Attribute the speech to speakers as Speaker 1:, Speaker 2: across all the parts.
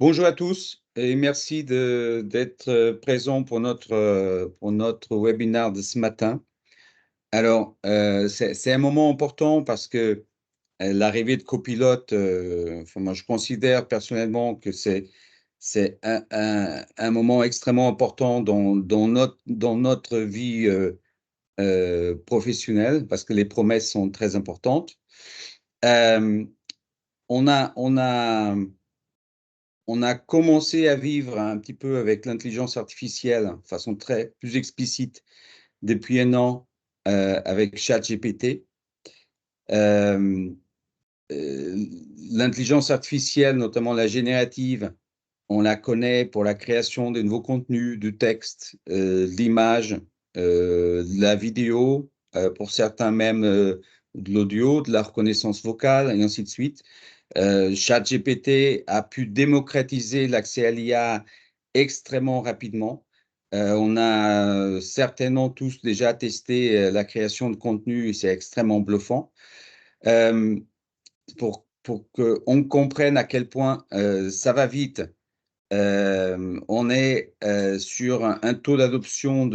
Speaker 1: Bonjour à tous et merci d'être présents pour notre webinaire de ce matin. Alors, c'est un moment important parce que l'arrivée de Copilot, moi, je considère personnellement que c'est un moment extrêmement important dans notre vie professionnelle parce que les promesses sont très importantes. Euh, on a, on a On a commencé à vivre un petit peu avec l'intelligence artificielle de façon très plus explicite depuis un an avec ChatGPT. Euh, euh, L'intelligence artificielle, notamment la générative, on la connaît pour la création de nouveaux contenus, de textes, d'images, de la vidéo, pour certains même de l'audio, de la reconnaissance vocale et ainsi de suite. ChatGPT a pu démocratiser l'accès à l'IA extrêmement rapidement. On a certainement tous déjà testé la création de contenu et c'est extrêmement bluffant. Euh, pour qu'on comprenne à quel point ça va vite, on est sur un taux d'adoption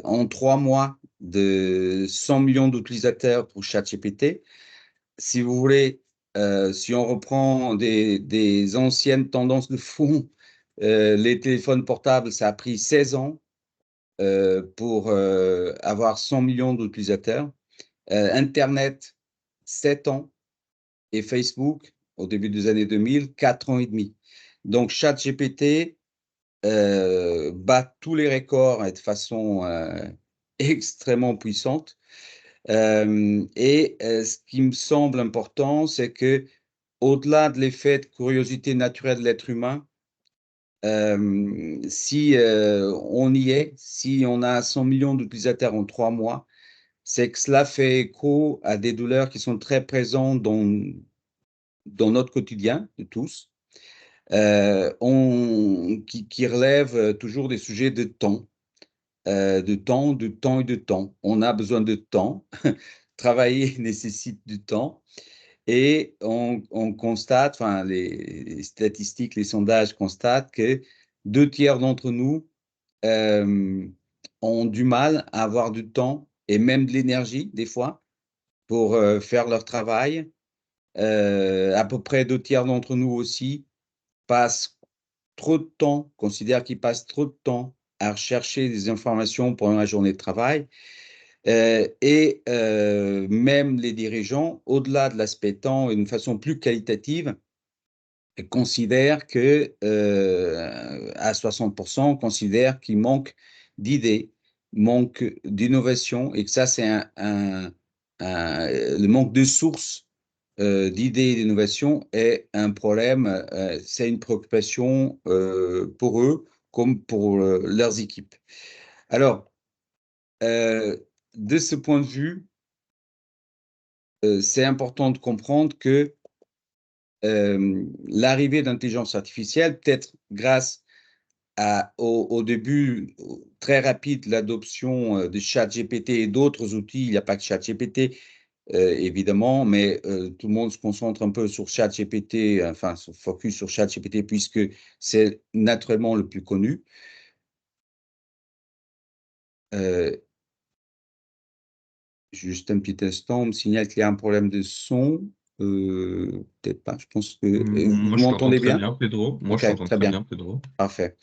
Speaker 1: en 3 mois de 100 millions d'utilisateurs pour ChatGPT. Si vous voulez, si on reprend des anciennes tendances de fond, les téléphones portables, ça a pris 16 ans pour avoir 100 millions d'utilisateurs. Internet, 7 ans. Et Facebook, au début des années 2000, 4 ans et demi. Donc, ChatGPT bat tous les records de façon extrêmement puissante. Ce qui me semble important, c'est que au-delà de l'effet de curiosité naturelle de l'être humain, si on y est, si on a 100 millions d'utilisateurs en 3 mois, c'est que cela fait écho à des douleurs qui sont très présentes dans notre quotidien de tous, qui relèvent toujours des sujets de temps, de temps et de temps. On a besoin de temps. Travailler nécessite du temps. Et on constate, enfin, les statistiques, les sondages constatent que 2 tiers d'entre nous ont du mal à avoir du temps et même de l'énergie, des fois, pour faire leur travail. À peu près 2 tiers d'entre nous aussi passent trop de temps, considèrent qu'ils passent trop de temps à rechercher des informations pendant la journée de travail. Même les dirigeants, au-delà de l'aspect temps et d'une façon plus qualitative, considèrent que, à 60%, considèrent qu'il manque d'idées, manque d'innovation, et que ça, c'est le manque de sources d'idées et d'innovation est un problème, c'est une préoccupation pour eux comme pour leurs équipes. Alors, euh, de ce point de vue, c'est important de comprendre que l'arrivée d'intelligence artificielle, peut-être grâce au début très rapide l'adoption de ChatGPT et d'autres outils, il n'y a pas que ChatGPT, évidemment, mais tout le monde se concentre un peu sur ChatGPT, enfin, se focus sur ChatGPT puisque c'est naturellement le plus connu. Euh, Juste un petit instant, on me signale qu'il y a un problème de son. Peut-être pas, je pense que...
Speaker 2: Moi,
Speaker 1: Vous
Speaker 2: je t'entends
Speaker 1: m'entendez
Speaker 2: très
Speaker 1: bien?
Speaker 2: bien, Pedro. Moi,
Speaker 1: Ok,
Speaker 2: je t'entends
Speaker 1: très
Speaker 2: très
Speaker 1: bien,
Speaker 2: bien, Pedro.
Speaker 1: parfait.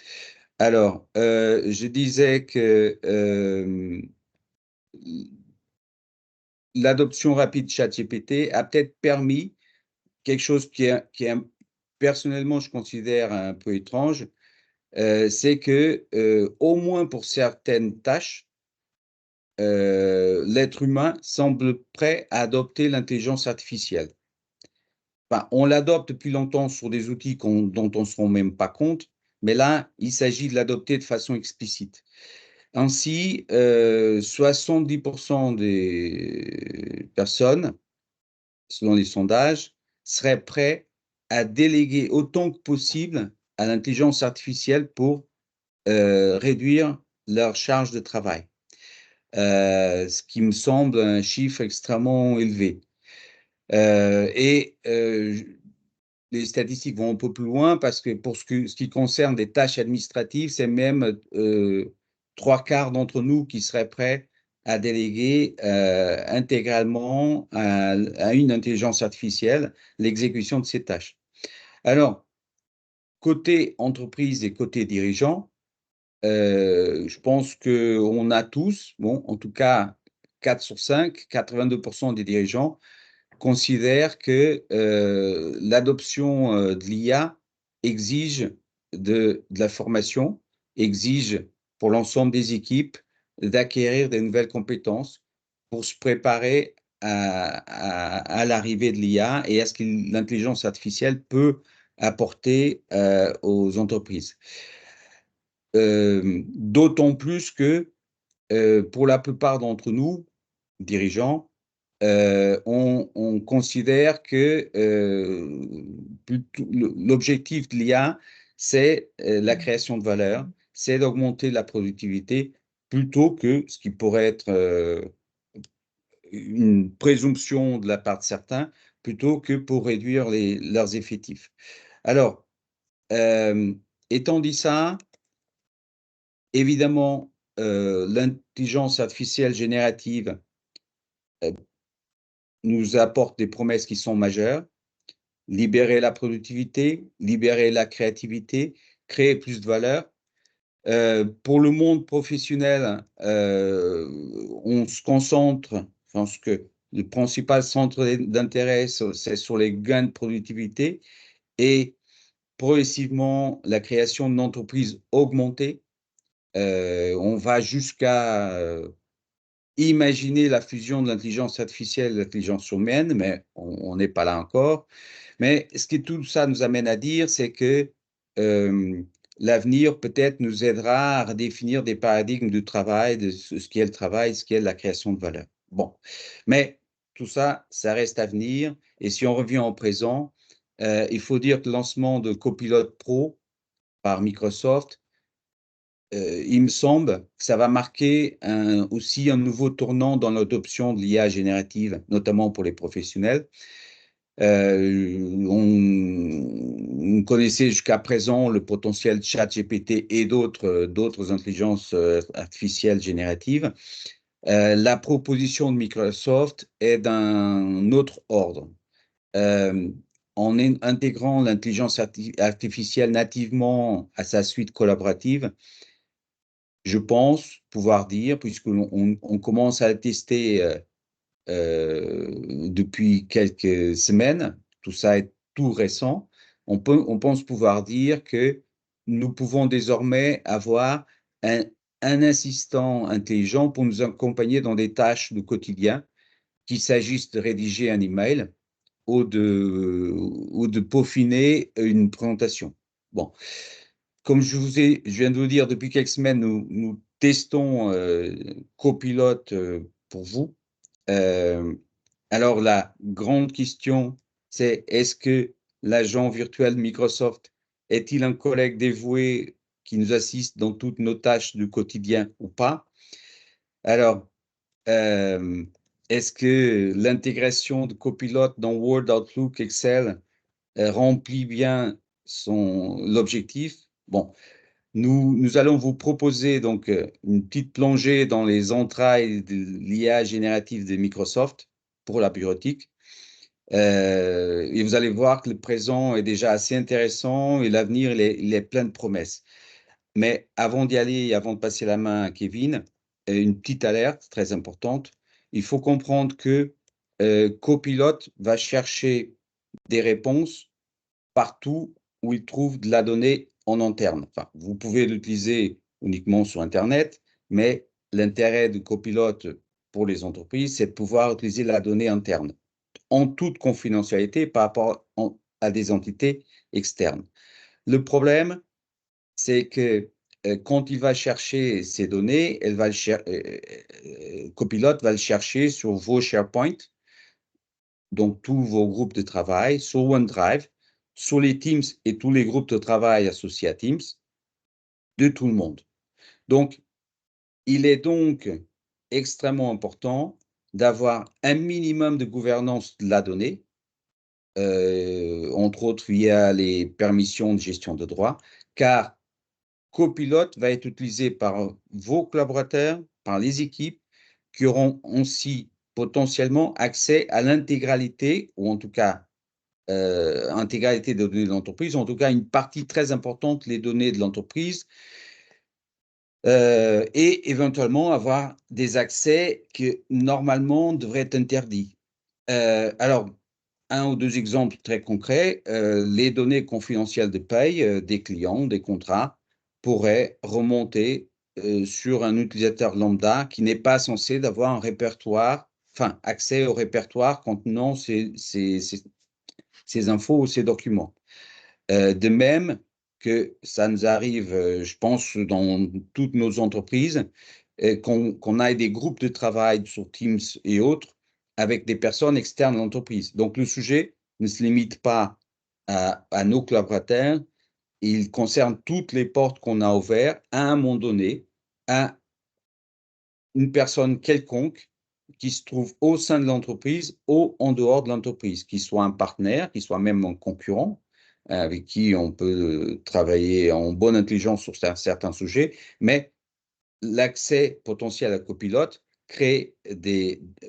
Speaker 1: Alors, je disais que l'adoption rapide de ChatGPT a peut-être permis quelque chose personnellement, je considère un peu étrange, c'est que, au moins pour certaines tâches, l'être humain semble prêt à adopter l'intelligence artificielle. Enfin, on l'adopte depuis longtemps sur des outils dont on ne se rend même pas compte, mais là, il s'agit de l'adopter de façon explicite. Ainsi, 70% des personnes, selon les sondages, seraient prêts à déléguer autant que possible à l'intelligence artificielle pour réduire leur charge de travail, ce qui me semble un chiffre extrêmement élevé. Et les statistiques vont un peu plus loin parce que pour ce qui concerne des tâches administratives, c'est même 3/4 d'entre nous qui seraient prêts à déléguer intégralement à une intelligence artificielle l'exécution de ces tâches. Alors, côté entreprise et côté dirigeant, je pense qu'on a tous, bon, en tout cas 4 sur 5, 82% des dirigeants considèrent que l'adoption de l'IA exige de la formation, exige pour l'ensemble des équipes d'acquérir des nouvelles compétences pour se préparer à l'arrivée de l'IA et à ce que l'intelligence artificielle peut apporter aux entreprises. D'autant plus que pour la plupart d'entre nous, dirigeants, on considère que l'objectif de l'IA, c'est la création de valeur, c'est d'augmenter la productivité plutôt que ce qui pourrait être une présomption de la part de certains, plutôt que pour réduire leurs effectifs. Alors, étant dit ça, évidemment, l'intelligence artificielle générative nous apporte des promesses qui sont majeures. Libérer la productivité, libérer la créativité, créer plus de valeur. Pour le monde professionnel, on se concentre, je pense que le principal centre d'intérêt, c'est sur les gains de productivité et progressivement la création d'une entreprise augmentée. On va jusqu'à imaginer la fusion de l'intelligence artificielle et de l'intelligence humaine, mais on n'est pas là encore. Mais ce que tout ça nous amène à dire, c'est que l'avenir peut-être nous aidera à redéfinir des paradigmes du travail, de ce qu'est le travail, ce qu'est la création de valeur. Bon, mais tout ça, ça reste à venir. Et si on revient au présent, il faut dire que le lancement de Copilot Pro par Microsoft, il me semble que ça va marquer aussi un nouveau tournant dans l'adoption de l'IA générative, notamment pour les professionnels. On connaissait jusqu'à présent le potentiel de ChatGPT et d'autres intelligences artificielles génératives. La proposition de Microsoft est d'un autre ordre. En intégrant l'intelligence artificielle nativement à sa suite collaborative, je pense pouvoir dire, puisqu'on commence à le tester depuis quelques semaines, tout ça est tout récent, on pense pouvoir dire que nous pouvons désormais avoir un assistant intelligent pour nous accompagner dans des tâches du quotidien, qu'il s'agisse de rédiger un email ou de peaufiner une présentation. Bon, comme je viens de vous dire, depuis quelques semaines, nous testons Copilot pour vous. Alors, la grande question, c'est est-ce que l'agent virtuel Microsoft est-il un collègue dévoué qui nous assiste dans toutes nos tâches du quotidien ou pas? Alors, est-ce que l'intégration de Copilot dans Word, Outlook, Excel remplit bien l'objectif? Bon, nous allons vous proposer donc une petite plongée dans les entrailles de l'IA générative de Microsoft pour la bureautique. Et vous allez voir que le présent est déjà assez intéressant et l'avenir, il est plein de promesses. Mais avant d'y aller, avant de passer la main à Kevin, une petite alerte très importante. Il faut comprendre que Copilot va chercher des réponses partout où il trouve de la donnée en interne. Enfin, vous pouvez l'utiliser uniquement sur Internet, mais l'intérêt de Copilot pour les entreprises, c'est de pouvoir utiliser la donnée interne en toute confidentialité par rapport à des entités externes. Le problème, c'est que quand il va chercher ces données, Copilot va le chercher sur vos SharePoint, donc tous vos groupes de travail, sur OneDrive, sur les Teams et tous les groupes de travail associés à Teams, de tout le monde. Donc, il est donc extrêmement important d'avoir un minimum de gouvernance de la donnée entre autres via les permissions de gestion de droits, car Copilot va être utilisé par vos collaborateurs, par les équipes, qui auront aussi potentiellement accès à l'intégralité, ou en tout cas, intégralité des données de l'entreprise, en tout cas une partie très importante des données de l'entreprise, et éventuellement avoir des accès qui normalement devraient être interdits. Alors, un ou deux exemples très concrets, les données confidentielles de paye des clients, des contrats, pourraient remonter sur un utilisateur lambda qui n'est pas censé d'avoir un répertoire, enfin, accès au répertoire contenant ces infos ou ces documents. De même que ça nous arrive, je pense, dans toutes nos entreprises, qu'on ait des groupes de travail sur Teams et autres avec des personnes externes à l'entreprise. Donc, le sujet ne se limite pas à nos collaborateurs, il concerne toutes les portes qu'on a ouvertes à un moment donné à une personne quelconque qui se trouve au sein de l'entreprise ou en dehors de l'entreprise, qui soit un partenaire, qui soit même un concurrent, avec qui on peut travailler en bonne intelligence sur certains sujets, mais l'accès potentiel à Copilote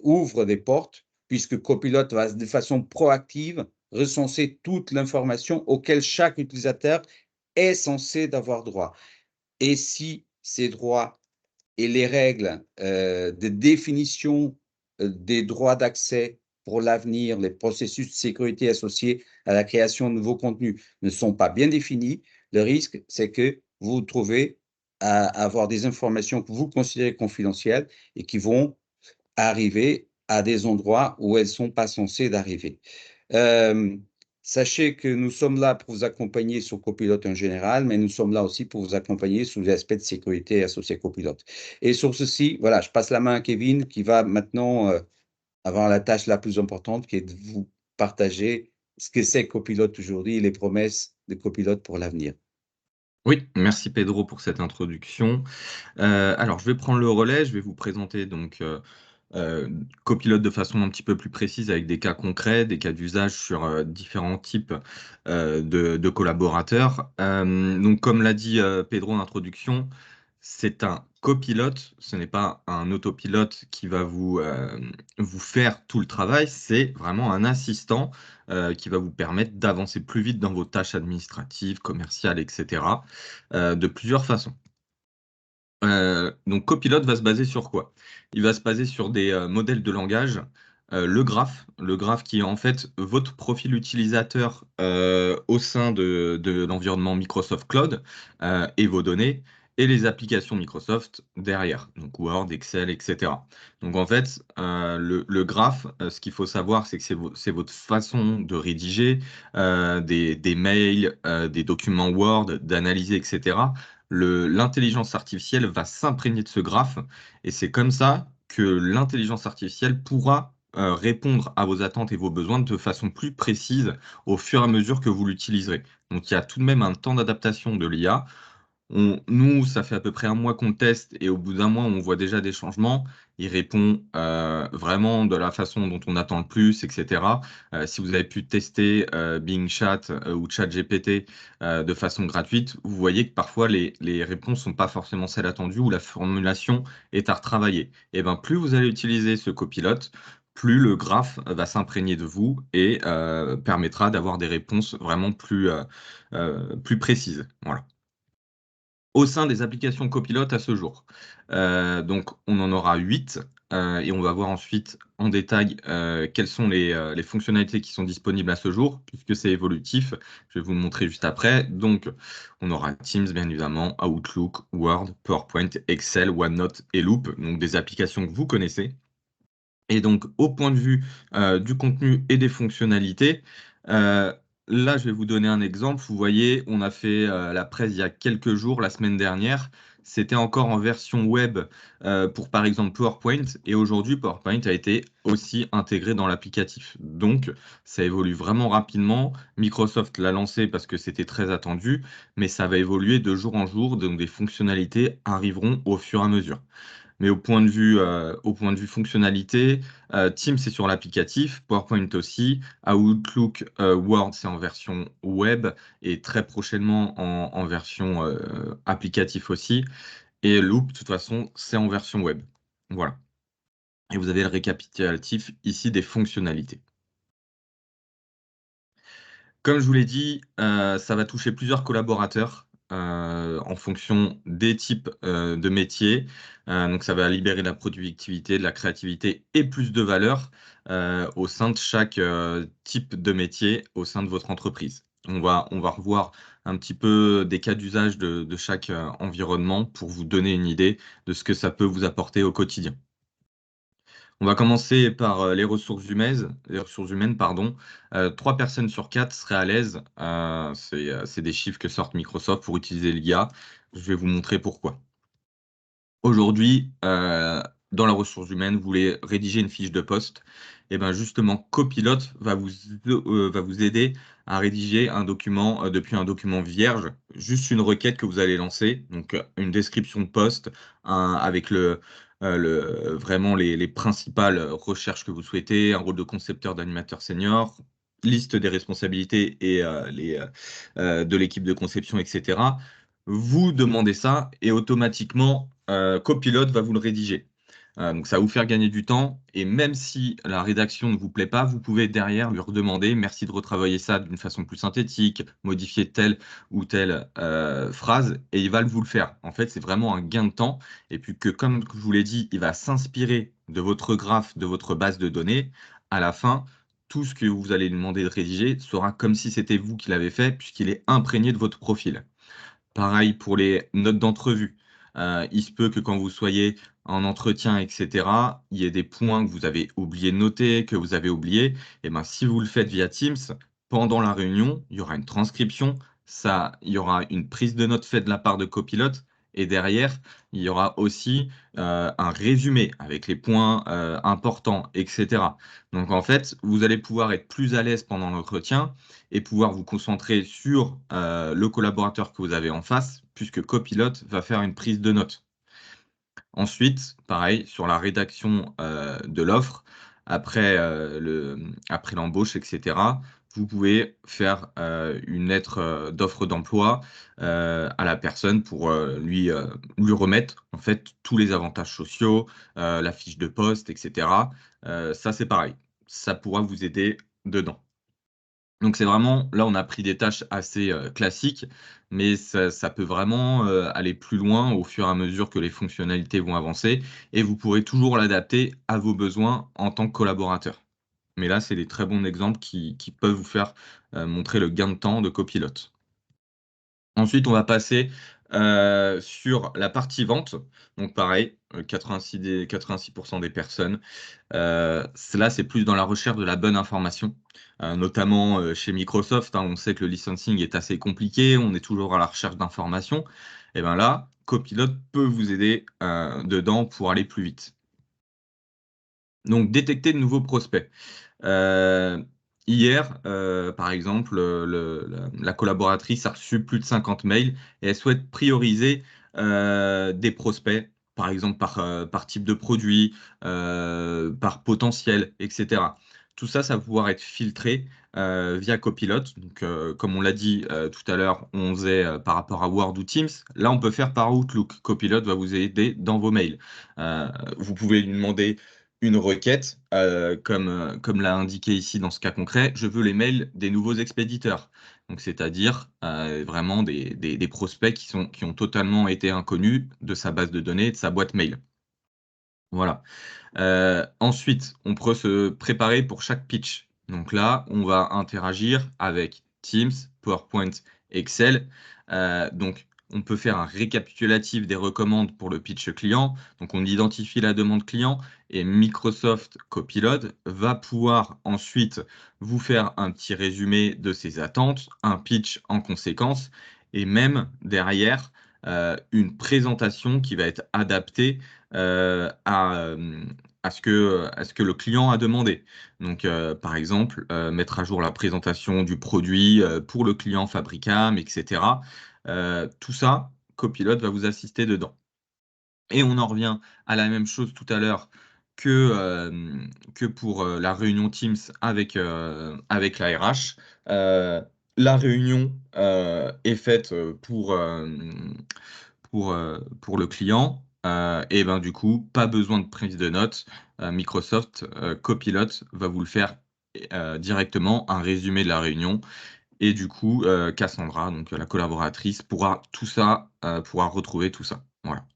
Speaker 1: ouvre des portes, puisque Copilote va de façon proactive recenser toute l'information auquel chaque utilisateur est censé d'avoir droit. Et si ces droits et les règles de définition des droits d'accès pour l'avenir, les processus de sécurité associés à la création de nouveaux contenus ne sont pas bien définis, le risque, c'est que vous vous trouvez à avoir des informations que vous considérez confidentielles et qui vont arriver à des endroits où elles ne sont pas censées d'arriver. Euh, Sachez que nous sommes là pour vous accompagner sur Copilote en général, mais nous sommes là aussi pour vous accompagner sur les aspects de sécurité associés à Copilote. Et sur ceci, voilà, je passe la main à Kevin qui va maintenant avoir la tâche la plus importante qui est de vous partager ce que c'est Copilote aujourd'hui et les promesses de Copilote pour l'avenir.
Speaker 2: Oui, merci Pedro pour cette introduction. Alors, je vais prendre le relais, je vais vous présenter donc Copilote de façon un petit peu plus précise avec des cas concrets, des cas d'usage sur différents types de collaborateurs. Donc, comme l'a dit Pedro en introduction, c'est un copilote, ce n'est pas un autopilote qui va vous faire tout le travail, c'est vraiment un assistant qui va vous permettre d'avancer plus vite dans vos tâches administratives, commerciales, etc. De plusieurs façons. Donc Copilot va se baser sur quoi? Il va se baser sur des modèles de langage, le graphe qui est en fait votre profil utilisateur au sein de l'environnement Microsoft Cloud et vos données, et les applications Microsoft derrière, donc Word, Excel, etc. Donc en fait, le graphe, ce qu'il faut savoir, c'est que c'est votre façon de rédiger des mails, des documents Word, d'analyser, etc. L'intelligence artificielle va s'imprégner de ce graphe et c'est comme ça que l'intelligence artificielle pourra répondre à vos attentes et vos besoins de façon plus précise au fur et à mesure que vous l'utiliserez. Donc il y a tout de même un temps d'adaptation de l'IA. Nous, ça fait à peu près un mois qu'on le teste et au bout d'un mois, on voit déjà des changements. Il répond vraiment de la façon dont on attend le plus, etc. Si vous avez pu tester Bing Chat ou ChatGPT de façon gratuite, vous voyez que parfois les réponses sont pas forcément celles attendues ou la formulation est à retravailler. Et ben, plus vous allez utiliser ce copilote, plus le graphe va s'imprégner de vous et permettra d'avoir des réponses vraiment plus précises. Voilà au sein des applications copilotes à ce jour. Donc, on en aura 8 et on va voir ensuite en détail quelles sont les fonctionnalités qui sont disponibles à ce jour, puisque c'est évolutif. Je vais vous le montrer juste après. Donc, on aura Teams, bien évidemment, Outlook, Word, PowerPoint, Excel, OneNote et Loop, donc des applications que vous connaissez. Et donc, au point de vue du contenu et des fonctionnalités, euh, là, je vais vous donner un exemple. Vous voyez, on a fait la presse il y a quelques jours, la semaine dernière. C'était encore en version web pour, par exemple, PowerPoint. Et aujourd'hui, PowerPoint a été aussi intégré dans l'applicatif. Donc, ça évolue vraiment rapidement. Microsoft l'a lancé parce que c'était très attendu, mais ça va évoluer de jour en jour. Donc, des fonctionnalités arriveront au fur et à mesure. Mais au point de vue fonctionnalité, Teams c'est sur l'applicatif, PowerPoint aussi, Outlook, Word c'est en version web et très prochainement en version applicatif aussi. Et Loop, de toute façon, c'est en version web. Voilà. Et vous avez le récapitulatif ici des fonctionnalités. Comme je vous l'ai dit, ça va toucher plusieurs collaborateurs en fonction des types de métiers. Donc, ça va libérer de la productivité, de la créativité et plus de valeur au sein de chaque type de métier au sein de votre entreprise. On va revoir un petit peu des cas d'usage de chaque environnement pour vous donner une idée de ce que ça peut vous apporter au quotidien. On va commencer par les ressources humaines, pardon. 3 personnes sur 4 seraient à l'aise. C'est des chiffres que sortent Microsoft pour utiliser l'IA. Je vais vous montrer pourquoi. Aujourd'hui, dans la ressource humaine, vous voulez rédiger une fiche de poste. Et bien justement, Copilot va vous aider à rédiger un document depuis un document vierge, juste une requête que vous allez lancer, donc une description de poste avec vraiment les principales recherches que vous souhaitez, un rôle de concepteur d'animateur senior, liste des responsabilités et de l'équipe de conception, etc. Vous demandez ça et automatiquement, Copilot va vous le rédiger. Donc ça va vous faire gagner du temps et même si la rédaction ne vous plaît pas, vous pouvez derrière lui redemander merci de retravailler ça d'une façon plus synthétique, modifier telle ou telle phrase et il va vous le faire. En fait, c'est vraiment un gain de temps et puis que comme je vous l'ai dit, il va s'inspirer de votre graphe, de votre base de données. À la fin, tout ce que vous allez lui demander de rédiger sera comme si c'était vous qui l'avez fait puisqu'il est imprégné de votre profil. Pareil pour les notes d'entrevue. Il se peut que quand vous soyez en entretien, etc., il y ait des points que vous avez oublié de noter, que vous avez oublié. Et ben, si vous le faites via Teams, pendant la réunion, il y aura une transcription, il y aura une prise de notes faite de la part de copilote. Et derrière, il y aura aussi un résumé avec les points importants, etc. Donc en fait, vous allez pouvoir être plus à l'aise pendant l'entretien et pouvoir vous concentrer sur le collaborateur que vous avez en face, puisque Copilot va faire une prise de notes. Ensuite, pareil, sur la rédaction de l'offre, après l'embauche, etc., vous pouvez faire une lettre d'offre d'emploi à la personne pour lui remettre en fait tous les avantages sociaux, la fiche de poste, etc. Ça, c'est pareil. Ça pourra vous aider dedans. Donc c'est vraiment, là on a pris des tâches assez classiques, mais ça peut vraiment aller plus loin au fur et à mesure que les fonctionnalités vont avancer et vous pourrez toujours l'adapter à vos besoins en tant que collaborateur. Mais là, c'est des très bons exemples qui peuvent vous faire montrer le gain de temps de copilote. Ensuite, on va passer sur la partie vente. Donc pareil, 86% des personnes là, c'est plus dans la recherche de la bonne information, notamment chez Microsoft. Hein, on sait que le licensing est assez compliqué, on est toujours à la recherche d'informations. Et bien là, Copilot peut vous aider dedans pour aller plus vite. Donc, détecter de nouveaux prospects. Euh, Hier, par exemple, la collaboratrice a reçu plus de 50 mails et elle souhaite prioriser des prospects, par exemple par type de produit, par potentiel, etc. Tout ça, ça va pouvoir être filtré via Copilot. Donc, comme on l'a dit tout à l'heure, on faisait par rapport à Word ou Teams. Là, on peut faire par Outlook. Copilot va vous aider dans vos mails. Vous pouvez lui demander une requête, comme l'a indiqué ici dans ce cas concret, je veux les mails des nouveaux expéditeurs. Donc, c'est-à-dire vraiment des prospects qui ont totalement été inconnus de sa base de données, de sa boîte mail. Voilà. Ensuite, on peut se préparer pour chaque pitch. Donc là, on va interagir avec Teams, PowerPoint, Excel. Donc, on peut faire un récapitulatif des recommandes pour le pitch client. Donc, on identifie la demande client et Microsoft Copilot va pouvoir ensuite vous faire un petit résumé de ses attentes, un pitch en conséquence et même derrière une présentation qui va être adaptée à ce que le client a demandé. Donc, par exemple, mettre à jour la présentation du produit pour le client Fabricam, etc. Tout ça, Copilot va vous assister dedans. Et on en revient à la même chose tout à l'heure que pour la réunion Teams avec la RH. La réunion est faite pour le client. Et ben du coup, pas besoin de prise de notes. Microsoft Copilot va vous le faire directement, un résumé de la réunion. Et du coup, Cassandra, donc la collaboratrice, pourra retrouver tout ça. Voilà.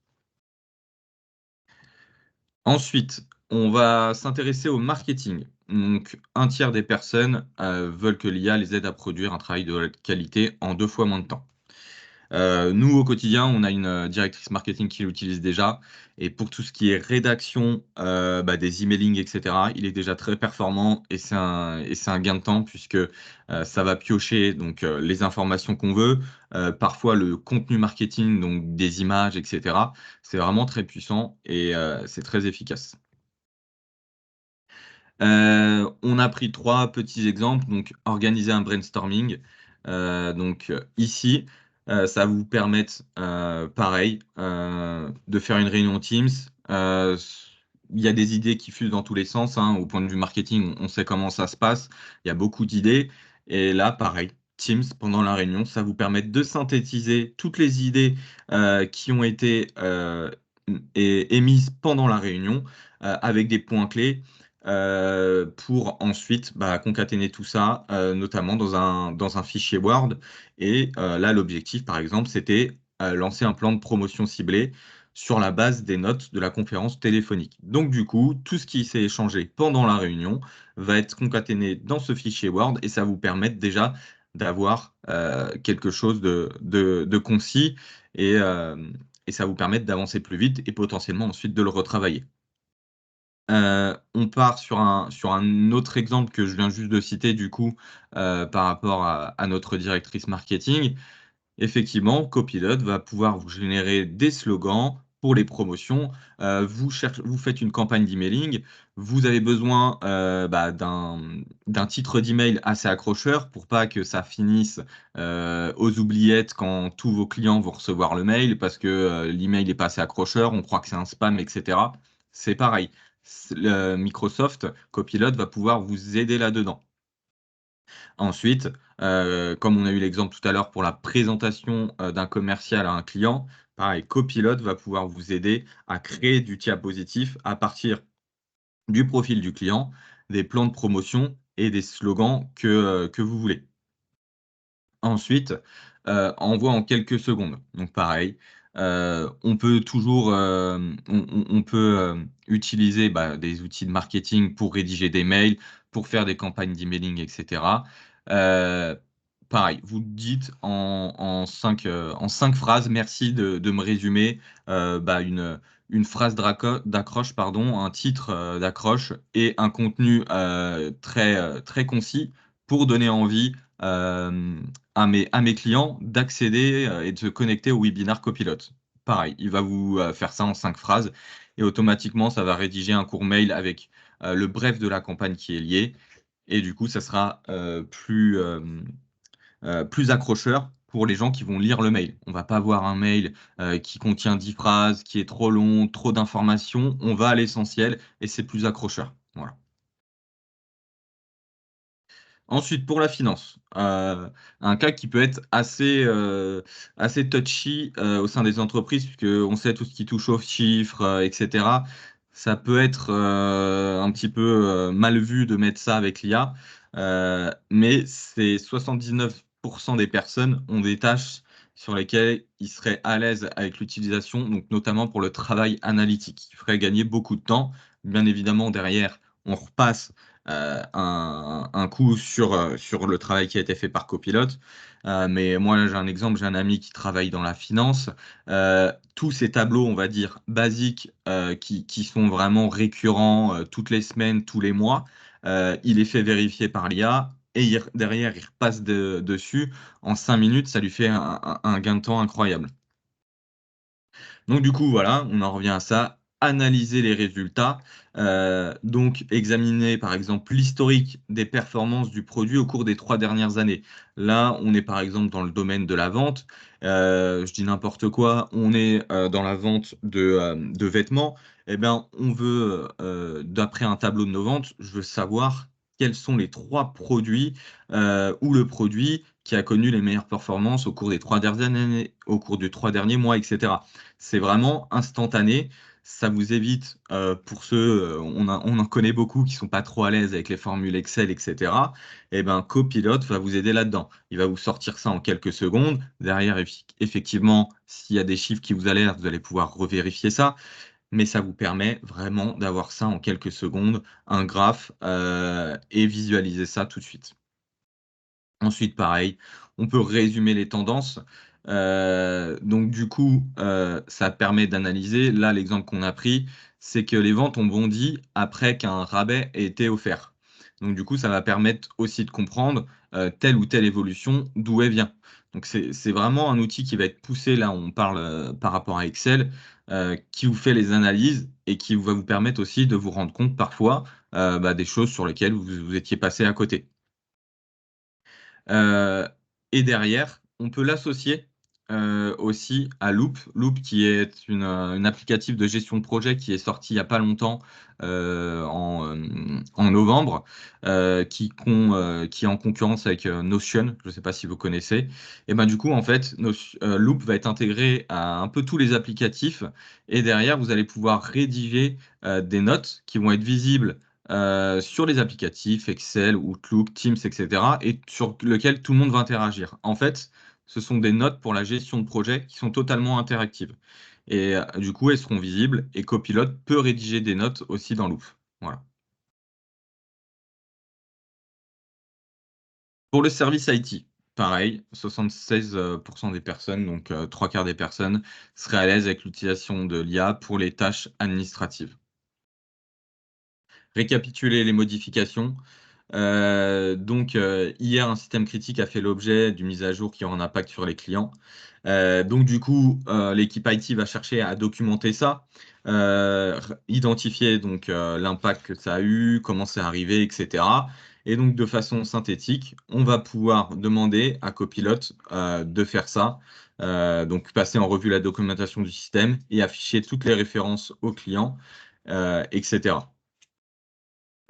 Speaker 2: Ensuite, on va s'intéresser au marketing. Donc, un tiers des personnes veulent que l'IA les aide à produire un travail de qualité en 2 fois moins de temps. Nous, au quotidien, on a une directrice marketing qui l'utilise déjà. Et pour tout ce qui est rédaction, des emailing, etc., il est déjà très performant et c'est un gain de temps puisque ça va piocher donc, les informations qu'on veut, parfois le contenu marketing, donc des images, etc. C'est vraiment très puissant et c'est très efficace. On a pris 3 petits exemples. Donc, organiser un brainstorming. Ici, ça va vous permettre, pareil, de faire une réunion Teams. Il y a des idées qui fusent dans tous les sens, hein. Au point de vue marketing, on sait comment ça se passe. Il y a beaucoup d'idées. Et là, pareil, Teams, pendant la réunion, ça vous permet de synthétiser toutes les idées qui ont été émises pendant la réunion avec des points clés pour ensuite concaténer tout ça, notamment dans un fichier Word. Et là, l'objectif, par exemple, c'était lancer un plan de promotion ciblé sur la base des notes de la conférence téléphonique. Donc, du coup, tout ce qui s'est échangé pendant la réunion va être concaténé dans ce fichier Word et ça vous permet déjà d'avoir quelque chose de concis et, euh, et ça vous permet d'avancer plus vite et potentiellement ensuite de le retravailler. On part sur un autre exemple que je viens juste de citer du coup, par rapport à notre directrice marketing. Effectivement, Copilot va pouvoir vous générer des slogans pour les promotions. Vous faites une campagne d'emailing, vous avez besoin d'un titre d'email assez accrocheur pour pas que ça finisse aux oubliettes quand tous vos clients vont recevoir le mail parce que l'email n'est pas assez accrocheur, on croit que c'est un spam, etc. C'est pareil. Microsoft Copilot va pouvoir vous aider là-dedans. Ensuite, comme on a eu l'exemple tout à l'heure pour la présentation d'un commercial à un client, pareil, Copilot va pouvoir vous aider à créer du diapositif à partir du profil du client, des plans de promotion et des slogans que vous voulez. Ensuite, envoi en quelques secondes. Donc pareil, on peut toujours, on peut utiliser des outils de marketing pour rédiger des mails, pour faire des campagnes d'emailing, etc. Euh, Pareil, vous dites en 5 phrases, merci de me résumer une phrase d'accroche, pardon, un titre d'accroche et un contenu très concis pour donner envie à mes clients d'accéder et de se connecter au webinar Copilot. Pareil, il va vous faire ça en 5 phrases et automatiquement, ça va rédiger un court mail avec le bref de la campagne qui est lié. Et du coup, ça sera plus accrocheur pour les gens qui vont lire le mail. On va pas avoir un mail qui contient 10 phrases, qui est trop long, trop d'informations. On va à l'essentiel et c'est plus accrocheur. Voilà. Ensuite, pour la finance, un cas qui peut être assez touchy au sein des entreprises, puisque on sait tout ce qui touche aux chiffres, etc. Ça peut être un petit peu mal vu de mettre ça avec l'IA, mais c'est 79% des personnes ont des tâches sur lesquelles ils seraient à l'aise avec l'utilisation, donc notamment pour le travail analytique, qui ferait gagner beaucoup de temps. Bien évidemment, derrière, on repasse un coup sur le travail qui a été fait par Copilot. Mais moi, j'ai un exemple, j'ai un ami qui travaille dans la finance. Tous ces tableaux, on va dire, basiques, qui sont vraiment récurrents toutes les semaines, tous les mois, il les fait vérifier par l'IA. Et derrière, il repasse dessus. En 5 minutes, ça lui fait un gain de temps incroyable. Donc du coup, voilà, on en revient à ça. analyser les résultats, donc examiner par exemple l'historique des performances du produit au cours des 3 dernières années. Là, on est par exemple dans le domaine de la vente. Je dis n'importe quoi, on est dans la vente de vêtements. Eh bien, on veut, d'après un tableau de nos ventes, je veux savoir quels sont les 3 produits ou le produit qui a connu les meilleures performances au cours des 3 dernières années, au cours des 3 derniers mois, etc. C'est vraiment instantané. Ça vous évite, pour ceux, on en connaît beaucoup qui sont pas trop à l'aise avec les formules Excel, etc. Eh ben, Copilot va vous aider là-dedans. Il va vous sortir ça en quelques secondes. Derrière, effectivement, s'il y a des chiffres qui vous alertent, vous allez pouvoir revérifier ça. Mais ça vous permet vraiment d'avoir ça en quelques secondes, un graphe, et visualiser ça tout de suite. Ensuite, pareil, on peut résumer les tendances. Donc du coup, ça permet d'analyser. Là, l'exemple qu'on a pris, c'est que les ventes ont bondi après qu'un rabais ait été offert. Donc du coup, ça va permettre aussi de comprendre telle ou telle évolution, d'où elle vient. Donc c'est vraiment un outil qui va être poussé, là on parle par rapport à Excel, qui vous fait les analyses et qui va vous permettre aussi de vous rendre compte parfois des choses sur lesquelles vous étiez passé à côté. Euh, et derrière, on peut l'associer aussi à Loop. Loop, qui est une applicatif de gestion de projet qui est sorti il n'y a pas longtemps, en novembre, qui est en concurrence avec Notion. Je ne sais pas si vous connaissez. Et ben du coup, en fait, Loop va être intégré à un peu tous les applicatifs. Et derrière, vous allez pouvoir rédiger des notes qui vont être visibles sur les applicatifs Excel, Outlook, Teams, etc. et sur lequel tout le monde va interagir. En fait, ce sont des notes pour la gestion de projet qui sont totalement interactives. Et du coup, elles seront visibles et Copilot peut rédiger des notes aussi dans Loop. Voilà. Pour le service IT, pareil, 76% des personnes, donc 3 quarts des personnes, seraient à l'aise avec l'utilisation de l'IA pour les tâches administratives. Récapituler les modifications. Hier, un système critique a fait l'objet d'une mise à jour qui aura un impact sur les clients. Donc, du coup, l'équipe IT va chercher à documenter ça, identifier donc l'impact que ça a eu, comment c'est arrivé, etc. Et donc, de façon synthétique, on va pouvoir demander à Copilot de faire ça. Donc, passer en revue la documentation du système et afficher toutes les références aux clients, etc.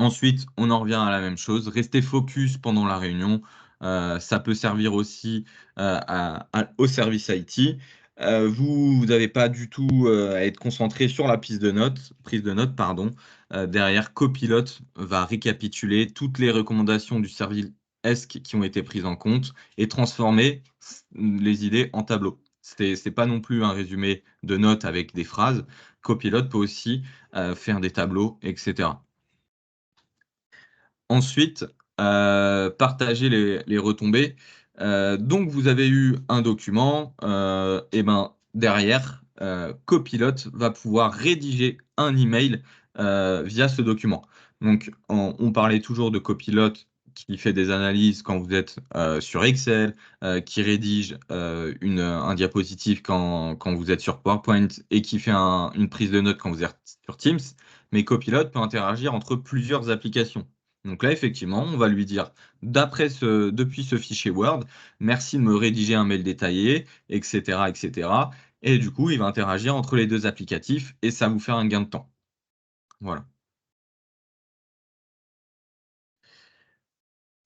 Speaker 2: Ensuite, on en revient à la même chose. Rester focus pendant la réunion. Ça peut servir aussi au service IT. Vous n'avez pas du tout à être concentré sur la prise de notes, pardon. Derrière, Copilot va récapituler toutes les recommandations du service ESC qui ont été prises en compte et transformer les idées en tableau. C'est pas non plus un résumé de notes avec des phrases. Copilot peut aussi faire des tableaux, etc. Ensuite, partager les retombées. Donc, vous avez eu un document, et ben derrière, Copilot va pouvoir rédiger un email via ce document. Donc, on parlait toujours de Copilot qui fait des analyses quand vous êtes sur Excel, qui rédige un diapositive quand vous êtes sur PowerPoint et qui fait une prise de notes quand vous êtes sur Teams. Mais Copilot peut interagir entre plusieurs applications. Donc là, effectivement, on va lui dire, depuis ce fichier Word, merci de me rédiger un mail détaillé, etc., etc. Et du coup, il va interagir entre les deux applicatifs et ça va vous faire un gain de temps. Voilà.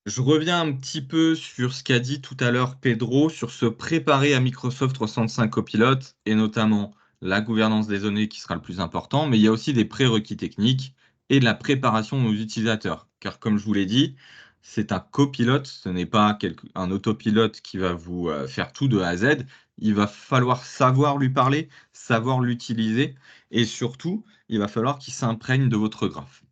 Speaker 2: Je reviens un petit peu sur ce qu'a dit tout à l'heure Pedro sur se préparer à Microsoft 365 Copilot et notamment la gouvernance des données qui sera le plus important, mais il y a aussi des prérequis techniques et de la préparation de nos utilisateurs. Car comme je vous l'ai dit, c'est un copilote, ce n'est pas un autopilote qui va vous faire tout de A à Z. Il va falloir savoir lui parler, savoir l'utiliser et surtout, il va falloir qu'il s'imprègne de votre graphe.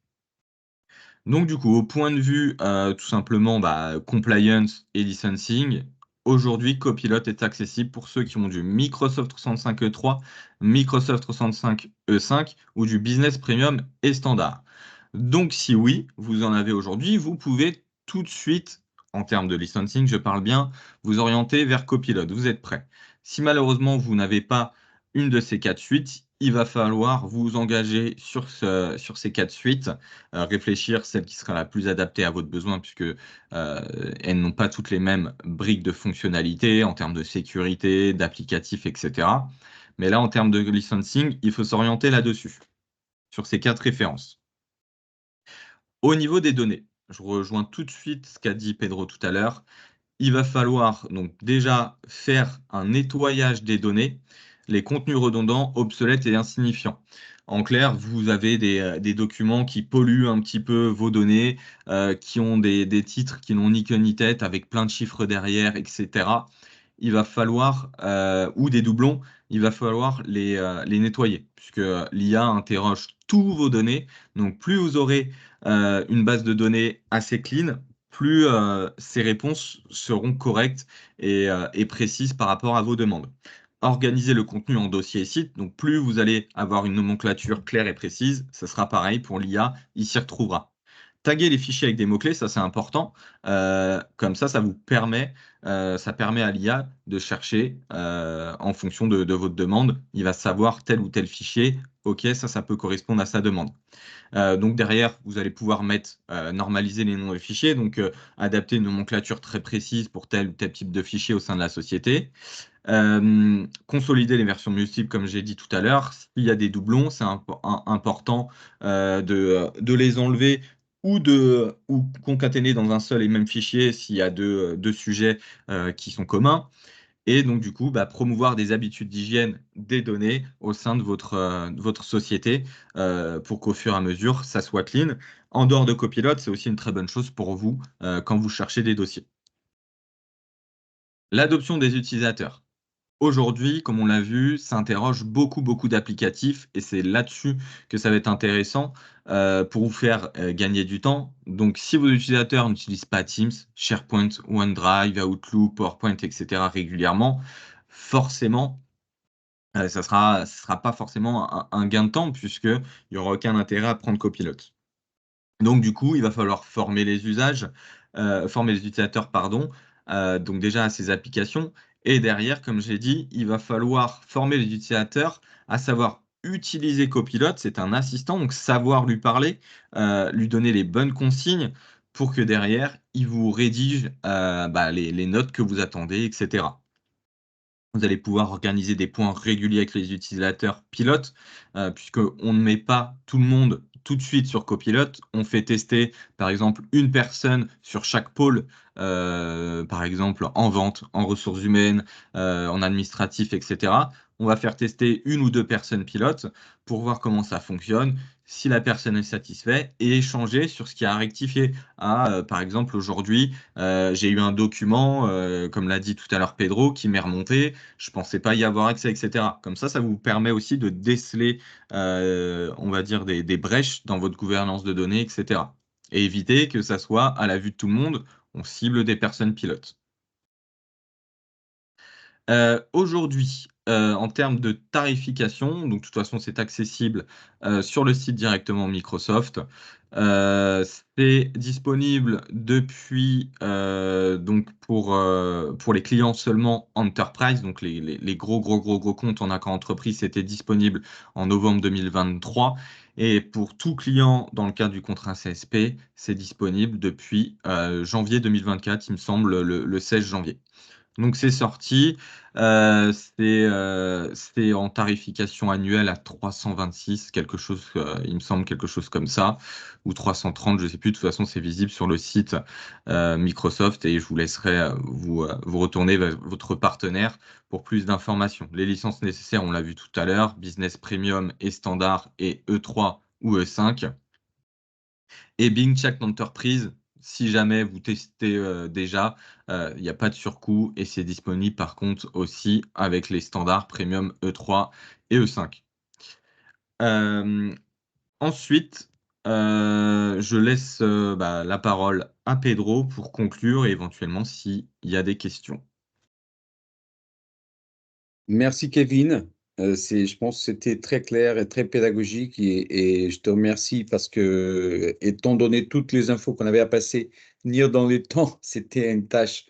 Speaker 2: Donc du coup, au point de vue tout simplement compliance et licensing, aujourd'hui Copilot est accessible pour ceux qui ont du Microsoft 365 E3, Microsoft 365 E5 ou du Business Premium et Standard. Donc si oui, vous en avez aujourd'hui, vous pouvez tout de suite, en termes de licensing, je parle bien, vous orienter vers Copilot. Vous êtes prêt. Si malheureusement vous n'avez pas une de ces quatre suites, il va falloir vous engager sur ces 4 suites, réfléchir celle qui sera la plus adaptée à votre besoin, puisque elles n'ont pas toutes les mêmes briques de fonctionnalité en termes de sécurité, d'applicatifs, etc. Mais là, en termes de licensing, il faut s'orienter là-dessus, sur ces 4 références. Au niveau des données, je rejoins tout de suite ce qu'a dit Pedro tout à l'heure. Il va falloir donc déjà faire un nettoyage des données, les contenus redondants, obsolètes et insignifiants. En clair, vous avez des documents qui polluent un petit peu vos données, qui ont des titres qui n'ont ni queue ni tête, avec plein de chiffres derrière, etc. Il va falloir, ou des doublons, il va falloir les nettoyer, puisque l'IA interroge tous vos données. Donc plus vous aurez une base de données assez clean, plus ces réponses seront correctes et précises par rapport à vos demandes. Organisez le contenu en dossier et site, donc plus vous allez avoir une nomenclature claire et précise, ce sera pareil pour l'IA, il s'y retrouvera. Taguer les fichiers avec des mots-clés, ça c'est important. Comme ça ça permet à l'IA de chercher en fonction de votre demande. Il va savoir tel ou tel fichier, ok, ça peut correspondre à sa demande. Donc derrière, vous allez pouvoir normaliser les noms de fichiers, donc adapter une nomenclature très précise pour tel ou tel type de fichier au sein de la société. Consolider les versions multiples, comme j'ai dit tout à l'heure. S'il y a des doublons, c'est important de les enlever ou concaténer dans un seul et même fichier s'il y a deux sujets qui sont communs. Et donc, du coup, promouvoir des habitudes d'hygiène des données au sein de votre société pour qu'au fur et à mesure, ça soit clean. En dehors de Copilot, c'est aussi une très bonne chose pour vous quand vous cherchez des dossiers. L'adoption des utilisateurs. Aujourd'hui, comme on l'a vu, ça interroge beaucoup d'applicatifs et c'est là-dessus que ça va être intéressant pour vous faire gagner du temps. Donc, si vos utilisateurs n'utilisent pas Teams, SharePoint, OneDrive, Outlook, PowerPoint, etc. régulièrement, forcément, ça sera pas forcément un gain de temps puisqu'il n'y aura aucun intérêt à prendre Copilot. Donc, du coup, il va falloir former les utilisateurs, pardon, donc déjà à ces applications. Et derrière, comme j'ai dit, il va falloir former les utilisateurs à savoir utiliser Copilot. C'est un assistant, donc savoir lui parler, lui donner les bonnes consignes pour que derrière, il vous rédige les notes que vous attendez, etc. Vous allez pouvoir organiser des points réguliers avec les utilisateurs pilotes, puisqu'on ne met pas tout le monde tout de suite sur Copilot. On fait tester, par exemple, une personne sur chaque pôle, par exemple en vente, en ressources humaines, en administratif, etc. On va faire tester 1 ou 2 personnes pilotes pour voir comment ça fonctionne, si la personne est satisfaite, et échanger sur ce qui a rectifié. Par exemple, aujourd'hui, j'ai eu un document, comme l'a dit tout à l'heure Pedro, qui m'est remonté. Je ne pensais pas y avoir accès, etc. Comme ça vous permet aussi de déceler, on va dire, des brèches dans votre gouvernance de données, etc. Et éviter que ça soit à la vue de tout le monde, on cible des personnes pilotes. Aujourd'hui, en termes de tarification, donc de toute façon, c'est accessible sur le site directement Microsoft. C'est disponible depuis, donc pour les clients seulement Enterprise, donc les gros comptes en accord entreprise, c'était disponible en novembre 2023. Et pour tout client dans le cadre du contrat CSP, c'est disponible depuis janvier 2024, il me semble, le 16 janvier. Donc c'est sorti, c'est en tarification annuelle à 326, quelque chose, il me semble quelque chose comme ça, ou 330, je ne sais plus. De toute façon, c'est visible sur le site Microsoft et je vous laisserai vous retourner vers votre partenaire pour plus d'informations. Les licences nécessaires, on l'a vu tout à l'heure, Business Premium et Standard et E3 ou E5. Et Bing Chat Enterprise, si jamais vous testez déjà, il n'y a pas de surcoût et c'est disponible par contre aussi avec les standards Premium E3 et E5. Euh, Ensuite, je laisse la parole à Pedro pour conclure et éventuellement s'il y a des questions.
Speaker 1: Merci Kevin. Je pense que c'était très clair et très pédagogique et je te remercie parce que, étant donné toutes les infos qu'on avait à passer, tenir dans les temps, c'était une tâche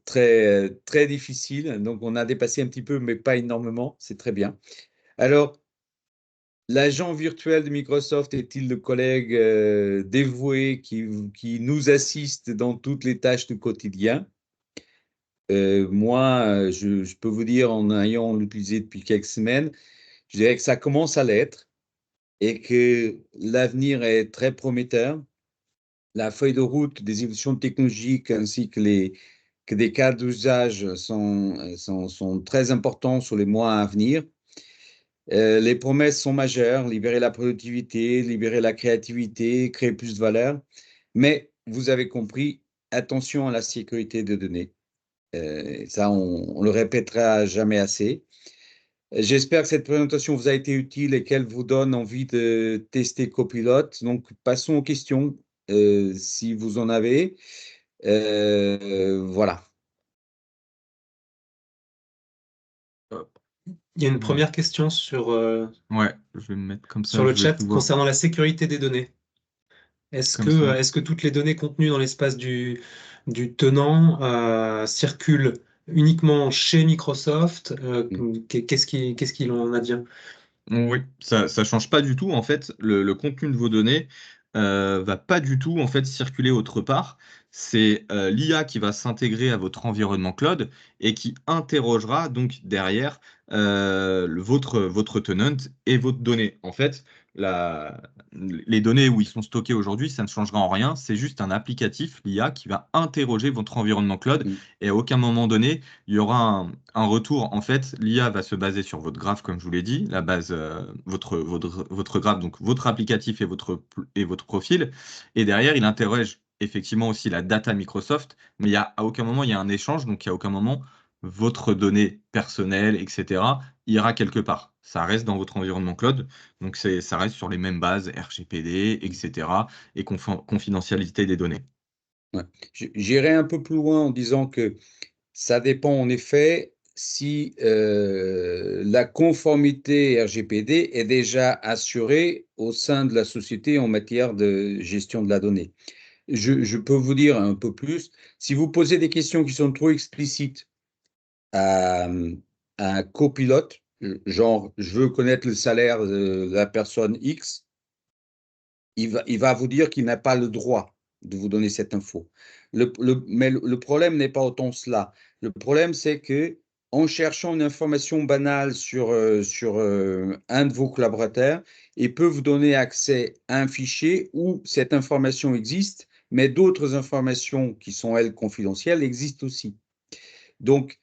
Speaker 1: très difficile. Donc, on a dépassé un petit peu, mais pas énormément. C'est très bien. Alors, l'agent virtuel de Microsoft est-il le collègue dévoué qui nous assiste dans toutes les tâches du quotidien? Moi, je peux vous dire, en ayant l'utilisé depuis quelques semaines, je dirais que ça commence à l'être et que l'avenir est très prometteur. La feuille de route des évolutions technologiques ainsi que des cas d'usage sont très importants sur les mois à venir. Les promesses sont majeures, libérer la productivité, libérer la créativité, créer plus de valeur. Mais vous avez compris, attention à la sécurité des données. Ça, on le répétera jamais assez. J'espère que cette présentation vous a été utile et qu'elle vous donne envie de tester Copilot. Donc, passons aux questions, si vous en avez. Voilà.
Speaker 2: Hop.
Speaker 3: Il y a une
Speaker 2: Ouais.
Speaker 3: première question sur
Speaker 2: Ouais, je vais me mettre comme ça,
Speaker 3: le
Speaker 2: je vais
Speaker 3: chat
Speaker 2: tout voir
Speaker 3: concernant la sécurité des données. Est-ce
Speaker 2: comme ça.
Speaker 3: que toutes les données contenues dans l'espace du tenant circulent uniquement chez Microsoft? Qu'est-ce qu'il en advient?
Speaker 2: Oui, ça change pas du tout. En fait, le contenu de vos données va pas du tout en fait circuler autre part. C'est l'IA qui va s'intégrer à votre environnement cloud et qui interrogera donc derrière votre tenant et votre donnée. En fait, les données où ils sont stockés aujourd'hui, ça ne changera en rien. C'est juste un applicatif, l'IA, qui va interroger votre environnement cloud et à aucun moment donné, il y aura un retour. En fait, l'IA va se baser sur votre graphe, comme je vous l'ai dit, la base, votre graphe, donc votre applicatif et votre profil. Et derrière, il interroge effectivement aussi la data Microsoft, mais à aucun moment il y a un échange, donc il y a aucun moment votre donnée personnelle, etc., ira quelque part. Ça reste dans votre environnement cloud, donc ça reste sur les mêmes bases, RGPD, etc., et confidentialité des données.
Speaker 1: Ouais. J'irai un peu plus loin en disant que ça dépend en effet si la conformité RGPD est déjà assurée au sein de la société en matière de gestion de la donnée. Je peux vous dire un peu plus. Si vous posez des questions qui sont trop explicites à, à un copilote, genre je veux connaître le salaire de la personne X, il va vous dire qu'il n'a pas le droit de vous donner cette info. Mais le problème n'est pas autant cela. Le problème, c'est que en cherchant une information banale sur un de vos collaborateurs, il peut vous donner accès à un fichier où cette information existe, mais d'autres informations qui sont, elles, confidentielles existent aussi. Donc,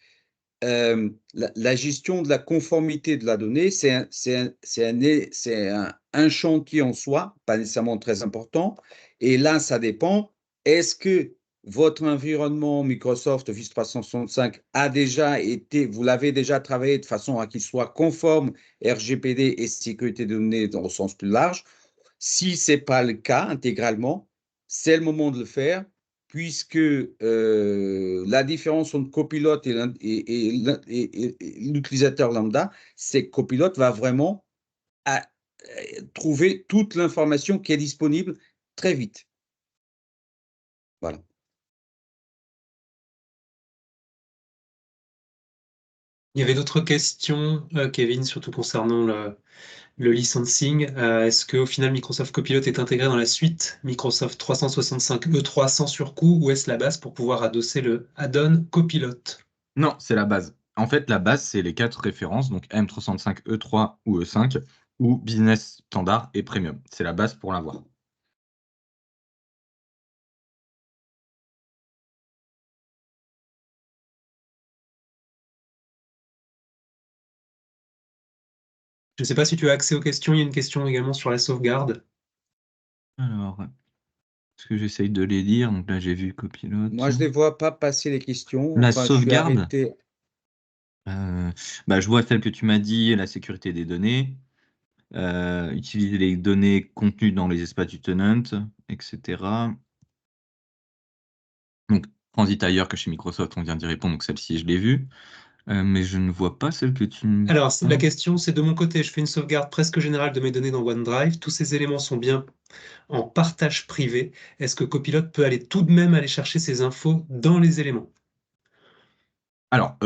Speaker 1: la gestion de la conformité de la donnée, un chantier en soi, pas nécessairement très important. Et là, ça dépend. Est-ce que votre environnement Microsoft Office 365 a déjà été, vous l'avez déjà travaillé de façon à qu'il soit conforme RGPD et sécurité de données dans le sens plus large? Si ce n'est pas le cas intégralement, c'est le moment de le faire puisque la différence entre copilote et l'utilisateur lambda, c'est que copilote va vraiment trouver toute l'information qui est disponible très vite. Voilà.
Speaker 3: Il y avait d'autres questions, Kevin, surtout concernant le licensing. Est-ce qu'au final, Microsoft Copilot est intégré dans la suite Microsoft 365 E3 sans surcoût ou est-ce la base pour pouvoir adosser le add-on Copilot?
Speaker 2: Non, c'est la base. En fait, la base, c'est les quatre références, donc M365, E3 ou E5, ou Business Standard et Premium. C'est la base pour l'avoir.
Speaker 3: Je ne sais pas si tu as accès aux questions. Il y a une question également sur la sauvegarde.
Speaker 2: Alors, est-ce que j'essaye de les lire? Donc là, j'ai vu copilote.
Speaker 1: Moi, je ne les vois pas passer les questions.
Speaker 2: La
Speaker 1: Enfin, je suis
Speaker 2: sauvegarde,
Speaker 1: arrêté.
Speaker 2: je vois celle que tu m'as dit, la sécurité des données, utiliser les données contenues dans les espaces du tenant, etc. Donc, transit ailleurs que chez Microsoft, on vient d'y répondre, donc celle-ci, je l'ai vue. Mais je ne vois pas celle que tu me
Speaker 3: Alors, la
Speaker 2: parles.
Speaker 3: question, c'est de mon côté, je fais une sauvegarde presque générale de mes données dans OneDrive. Tous ces éléments sont bien en partage privé. Est-ce que Copilot peut aller tout de même aller chercher ces infos dans les éléments?
Speaker 2: Alors,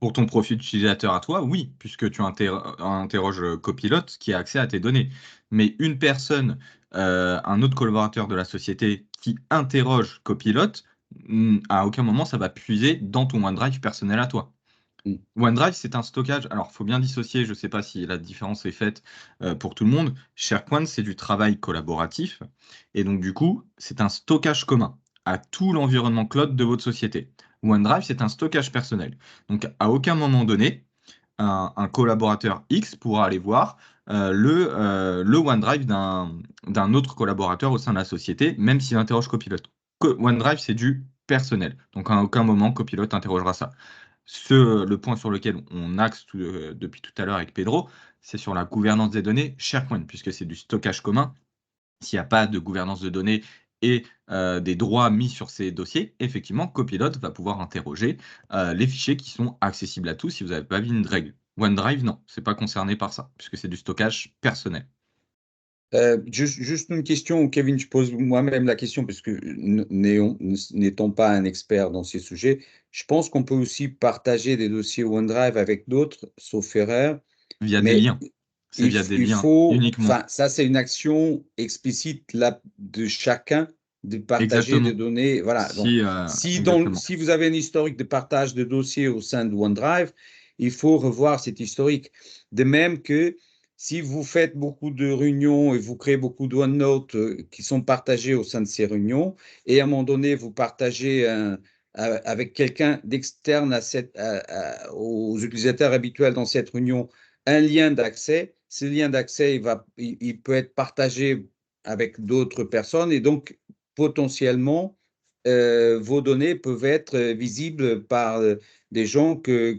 Speaker 2: pour ton profil utilisateur à toi, oui, puisque tu interroges Copilot qui a accès à tes données. Mais une personne, un autre collaborateur de la société qui interroge Copilot, à aucun moment ça va puiser dans ton OneDrive personnel à toi.
Speaker 1: Mm.
Speaker 2: OneDrive, c'est un stockage. Alors, il faut bien dissocier, je ne sais pas si la différence est faite pour tout le monde. SharePoint, c'est du travail collaboratif. Et donc, du coup, c'est un stockage commun à tout l'environnement cloud de votre société. OneDrive, c'est un stockage personnel. Donc, à aucun moment donné, un collaborateur X pourra aller voir le OneDrive d'un autre collaborateur au sein de la société, même s'il interroge Copilot. OneDrive, c'est du personnel. Donc, à aucun moment, Copilot interrogera ça. Le point sur lequel on axe depuis tout à l'heure avec Pedro, c'est sur la gouvernance des données SharePoint, puisque c'est du stockage commun. S'il n'y a pas de gouvernance de données et des droits mis sur ces dossiers, effectivement, Copilot va pouvoir interroger les fichiers qui sont accessibles à tous si vous n'avez pas vu une règle. OneDrive, non, c'est pas concerné par ça, puisque c'est du stockage personnel.
Speaker 1: Juste une question, Kevin, je pose moi-même la question, parce que n'étant pas un expert dans ces sujets, je pense qu'on peut aussi partager des dossiers OneDrive avec d'autres, sauf erreur,
Speaker 2: Via des
Speaker 1: mais
Speaker 2: liens. C'est via des
Speaker 1: il
Speaker 2: liens
Speaker 1: faut,
Speaker 2: uniquement.
Speaker 1: enfin, ça c'est une action explicite là, de chacun de partager des
Speaker 2: Exactement.
Speaker 1: données. Voilà, donc
Speaker 2: Exactement.
Speaker 1: si vous avez un historique de partage de dossiers au sein de OneDrive, il faut revoir cet historique. De même que si vous faites beaucoup de réunions et vous créez beaucoup de OneNote qui sont partagés au sein de ces réunions, et à un moment donné, vous partagez avec quelqu'un d'externe aux utilisateurs habituels dans cette réunion un lien d'accès. Ce lien d'accès, il peut être partagé avec d'autres personnes et donc potentiellement, vos données peuvent être visibles par des gens que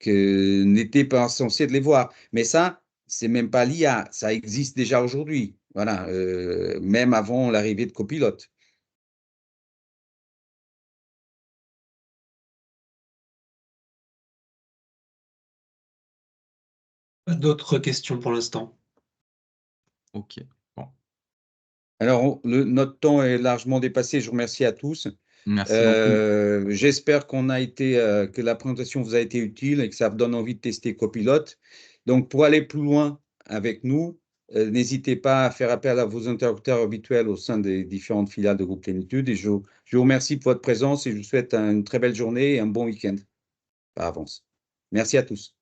Speaker 1: n'étaient pas censés de les voir. Mais ça, c'est même pas l'IA, ça existe déjà aujourd'hui. Voilà, même avant l'arrivée de Copilot.
Speaker 3: Pas d'autres questions pour l'instant.
Speaker 2: Ok. Bon.
Speaker 1: Alors, notre temps est largement dépassé. Je vous remercie à tous.
Speaker 2: Merci beaucoup.
Speaker 1: J'espère que la présentation vous a été utile et que ça vous donne envie de tester Copilot. Donc, pour aller plus loin avec nous, n'hésitez pas à faire appel à vos interlocuteurs habituels au sein des différentes filiales de Groupe Plénitude. Et je vous remercie pour votre présence et je vous souhaite une très belle journée et un bon week-end par avance. Merci à tous.